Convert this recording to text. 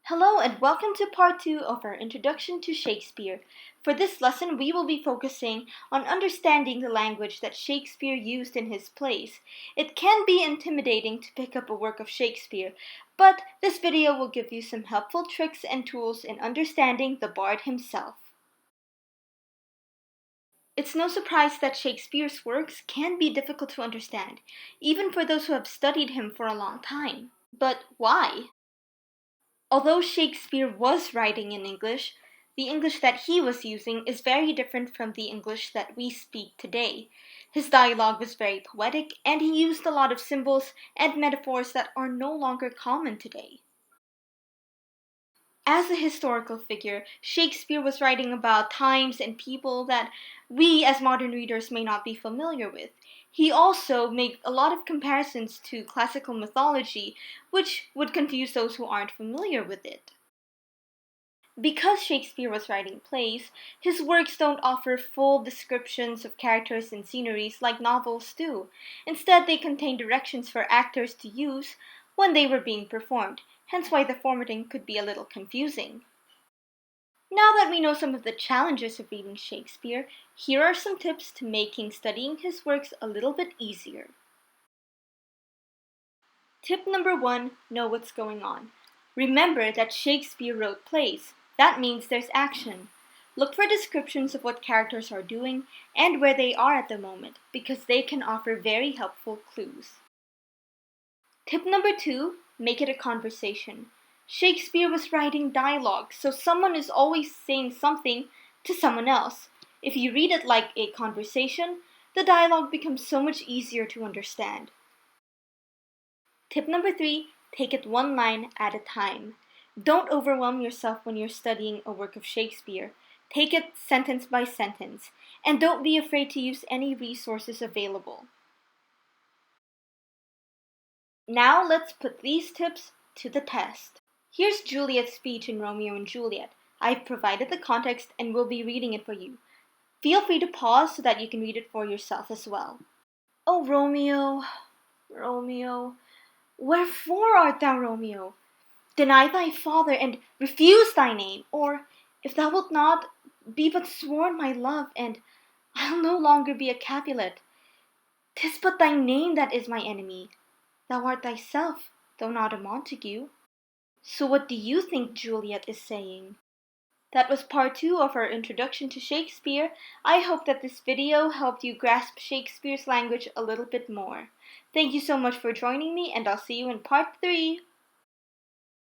Hello and welcome to part 2 of our Introduction to Shakespeare. For this lesson, we will be focusing on understanding the language that Shakespeare used in his plays. It can be intimidating to pick up a work of Shakespeare, but this video will give you some helpful tricks and tools in understanding the bard himself. It's no surprise that Shakespeare's works can be difficult to understand, even for those who have studied him for a long time. But why? Although Shakespeare was writing in English, the English that he was using is very different from the English that we speak today. His dialogue was very poetic, and he used a lot of symbols and metaphors that are no longer common today. As a historical figure, Shakespeare was writing about times and people that we as modern readers may not be familiar with. He also made a lot of comparisons to classical mythology, which would confuse those who aren't familiar with it. Because Shakespeare was writing plays, his works don't offer full descriptions of characters and sceneries like novels do. Instead, they contain directions for actors to use when they were being performed, hence why the formatting could be a little confusing. Now that we know some of the challenges of reading Shakespeare, here are some tips to making studying his works a little bit easier. Tip number 1, know what's going on. Remember that Shakespeare wrote plays. That means there's action. Look for descriptions of what characters are doing and where they are at the moment, because they can offer very helpful clues. Tip number 2, make it a conversation. Shakespeare was writing dialogue, so someone is always saying something to someone else. If you read it like a conversation, the dialogue becomes so much easier to understand. Tip number 3, take it one line at a time. Don't overwhelm yourself when you're studying a work of Shakespeare. Take it sentence by sentence, and don't be afraid to use any resources available. Now let's put these tips to the test. Here's Juliet's speech in Romeo and Juliet. I've provided the context and will be reading it for you. Feel free to pause so that you can read it for yourself as well. Oh, Romeo, Romeo, wherefore art thou Romeo? Deny thy father, and refuse thy name, or, if thou wilt not, be but sworn my love, and I'll no longer be a Capulet. 'Tis but thy name that is my enemy. Thou art thyself, though not a Montague. So what do you think Juliet is saying? That was part 2 of our introduction to Shakespeare. I hope that this video helped you grasp Shakespeare's language a little bit more. Thank you so much for joining me, and I'll see you in part 3.